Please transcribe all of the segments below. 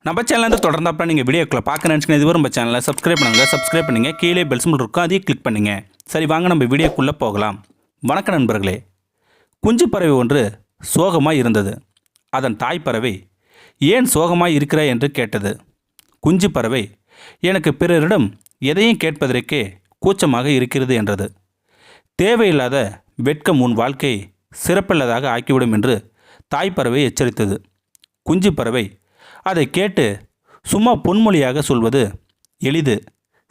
நம்ம சேனலேருந்து தொடர்ந்தாப்பா நீங்கள் வீடியோக்களை பார்க்க நினச்சிங்கன்னா இதுவரை நம்ம சேனலை சப்ஸ்கிரைப் பண்ணுங்கள் கீழே பெல் சிம்பிள் இருக்கும் அதையும் கிளிக் பண்ணுங்கள். சரி வாங்க நம்ம வீடியோக்குள்ளே போகலாம். வணக்க நண்பர்களே. குஞ்சு பறவை ஒன்று சோகமாக இருந்தது. அதன் தாய் பறவை ஏன் சோகமாக இருக்கிறாய் என்று கேட்டது. குஞ்சு பறவை எனக்கு பிறரிடம் எதையும் கேட்பதற்கே கூச்சமாக இருக்கிறது என்றது. தேவையில்லாத வெட்கம் உன் வாழ்க்கை சிறப்பில்லதாக ஆக்கிவிடும் என்று தாய் பறவை எச்சரித்தது. குஞ்சு பறவை அதை கேட்டு சும்மா பொன்மொழியாக சொல்வது எளிது,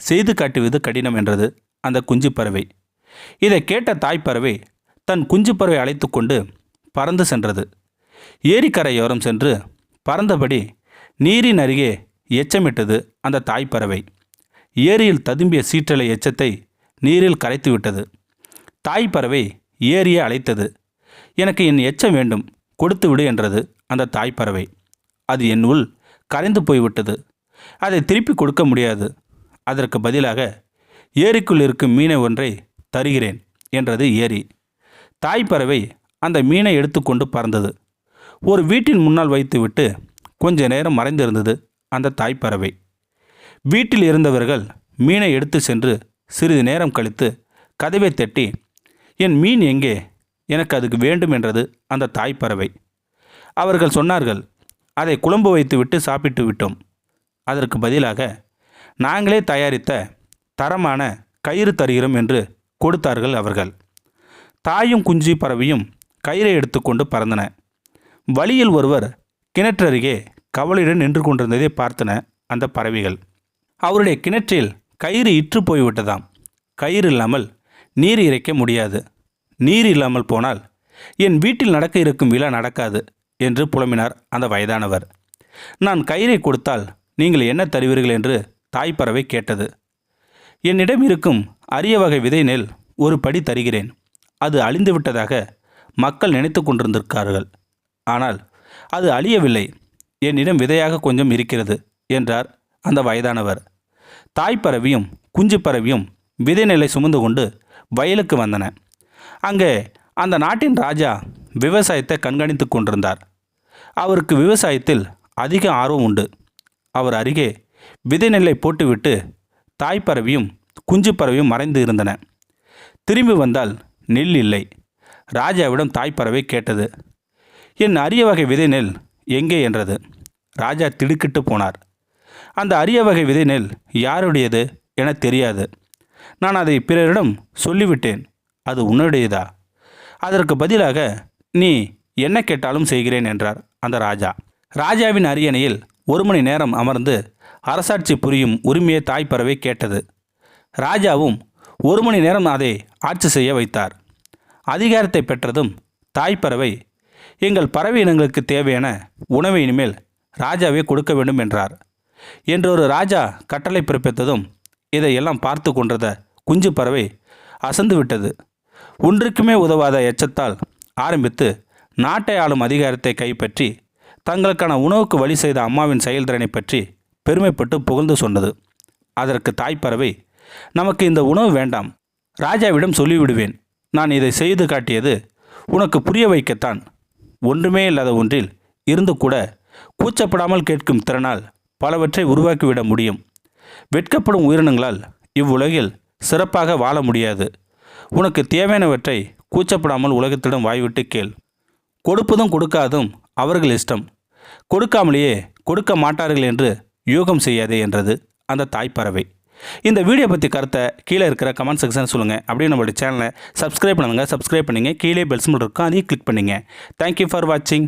செய்து காட்டுவது கடினம் என்றது அந்த குஞ்சு பறவை. இதை கேட்ட தாய்ப்பறவை தன் குஞ்சு பறவை அழைத்து கொண்டு பறந்து சென்றது. ஏரிக்கரையோரம் சென்று பறந்தபடி நீரின் அருகே எச்சமிட்டது அந்த தாய்ப்பறவை. ஏரியில் ததும்பிய சீற்றலை எச்சத்தை நீரில் கரைத்து விட்டது. தாய்ப்பறவை ஏரியை அழைத்தது. எனக்கு என் எச்சம் வேண்டும், கொடுத்து விடு என்றது அந்த தாய்ப்பறவை. அது என் உள் கரைந்து போய்விட்டது, அதை திருப்பி கொடுக்க முடியாது. அதற்கு பதிலாக ஏரிக்குள் இருக்கும் மீனை ஒன்றை தருகிறேன் என்றது ஏரி. தாய்ப்பறவை அந்த மீனை எடுத்துக்கொண்டு பறந்தது. ஒரு வீட்டின் முன்னால் வைத்துவிட்டு கொஞ்ச நேரம் மறைந்திருந்தது அந்த தாய்ப்பறவை. வீட்டில் இருந்தவர்கள் மீனை எடுத்து சென்று சிறிது நேரம் கழித்து கதவை தட்டி, என் மீன் எங்கே, எனக்கு அதுக்கு வேண்டும் என்றது அந்த தாய்ப்பறவை. அவர்கள் சொன்னார்கள், அதை குழம்பு வைத்துவிட்டு சாப்பிட்டு விட்டோம். அதற்கு பதிலாக நாங்களே தயாரித்த தரமான கயிறு தருகிறோம் என்று கொடுத்தார்கள் அவர்கள். தாயும் குஞ்சு பறவையும் கயிறை எடுத்துக்கொண்டு பறந்தன. வழியில் ஒருவர் கிணற்றருகே கவலையுடன் நின்று கொண்டிருந்ததை பார்த்தன அந்த பறவைகள். அவருடைய கிணற்றில் கயிறு இற்று போய்விட்டதாம். கயிறு இல்லாமல் நீர் இறைக்க முடியாது. நீர் இல்லாமல் போனால் என் வீட்டில் நடக்க இருக்கும் விழா நடக்காது என்று புலம்பினார் அந்த வயதானவர். நான் கயிறை கொடுத்தால் நீங்கள் என்ன தருவீர்கள் என்று தாய்ப்பறவை கேட்டது. என்னிடம் இருக்கும் அரிய வகை விதை நெல் ஒரு படி தருகிறேன். அது அழிந்து விட்டதாக மக்கள் நினைத்து கொண்டிருந்திருக்கார்கள். ஆனால் அது அழியவில்லை. என்னிடம் விதையாக கொஞ்சம் இருக்கிறது என்றார் அந்த வயதானவர். தாய்ப்பறவையும் குஞ்சு பறவையும் விதை நெல்லை சுமந்து கொண்டு வயலுக்கு வந்தன. அங்கே அந்த நாட்டின் ராஜா விவசாயத்தை கண்காணித்து கொண்டிருந்தார். அவருக்கு விவசாயத்தில் அதிக ஆர்வம் உண்டு. அவர் அருகே விதை நெல்லை போட்டுவிட்டு தாய்ப்பறவையும் குஞ்சு பறவையும் மறைந்து இருந்தன. திரும்பி வந்தால் நெல் இல்லை. ராஜாவிடம் தாய்ப்பறவை கேட்டது, என் அரிய வகை விதை நெல் எங்கே என்றது. ராஜா திடுக்கிட்டு போனார். அந்த அரிய வகை விதை நெல் யாருடையது என தெரியாது. நான் அதை பிறரிடம் சொல்லிவிட்டேன். அது உன்னுடையதா? அதற்கு பதிலாக நீ என்ன கேட்டாலும் செய்கிறேன் என்றார் அந்த ராஜா. ராஜாவின் அரியணையில் 1 மணி நேரம் அமர்ந்து அரசாட்சி புரியும் உரிமையை தாய்ப்பறவை கேட்டது. ராஜாவும் 1 மணி நேரம் அதை ஆட்சி செய்ய வைத்தார். அதிகாரத்தை பெற்றதும் தாய்ப்பறவை, எங்கள் பறவை இனங்களுக்கு தேவையான உணவை இனிமேல் ராஜாவே கொடுக்க வேண்டும் என்றார். என்றொரு ராஜா கட்டளை பிறப்பித்ததும் இதையெல்லாம் பார்த்து கொண்டத குஞ்சு பறவை அசந்து விட்டது. ஒன்றுக்குமே உதவாத எச்சத்தால் ஆரம்பித்து நாட்டை ஆளும் அதிகாரத்தை கைப்பற்றி தங்களுக்கான உணவுக்கு வழி செய்த அம்மாவின் செயல்திறனை பற்றி பெருமைப்பட்டு புகழ்ந்து சொன்னது. அதற்கு தாய்ப்பறவை, நமக்கு இந்த உணவு வேண்டாம், ராஜாவிடம் சொல்லிவிடுவேன். நான் இதை செய்து காட்டியது உனக்கு புரிய வைக்கத்தான். ஒன்றுமே இல்லாத ஒன்றில் இருந்து கூட கூச்சப்படாமல் கேட்கும் திறனால் பலவற்றை உருவாக்கிவிட முடியும். வெட்கப்படும் உயிரினங்களால் இவ்வுலகில் சிறப்பாக வாழ முடியாது. உனக்கு தேவையானவற்றை கூச்சப்படாமல் உலகத்திடம் வாய்விட்டு கேள். கொடுப்பதும் கொடுக்காதும் அவர்கள் இஷ்டம். கொடுக்காமலேயே கொடுக்க மாட்டார்கள் என்று யூகம் செய்யாதே என்றது அந்த தாய்ப்பறவை. இந்த வீடியோ பற்றி கருத்தை கீழே இருக்கிற கமெண்ட் செக்ஷன் சொல்லுங்கள். அப்படியே நம்மளுடைய சேனலை சப்ஸ்கிரைப் பண்ணுங்கள். கீழே பெல் சிம்பல் இருக்கும், அதையும் கிளிக் பண்ணுங்கள். தேங்க்யூ ஃபார் வாட்சிங்.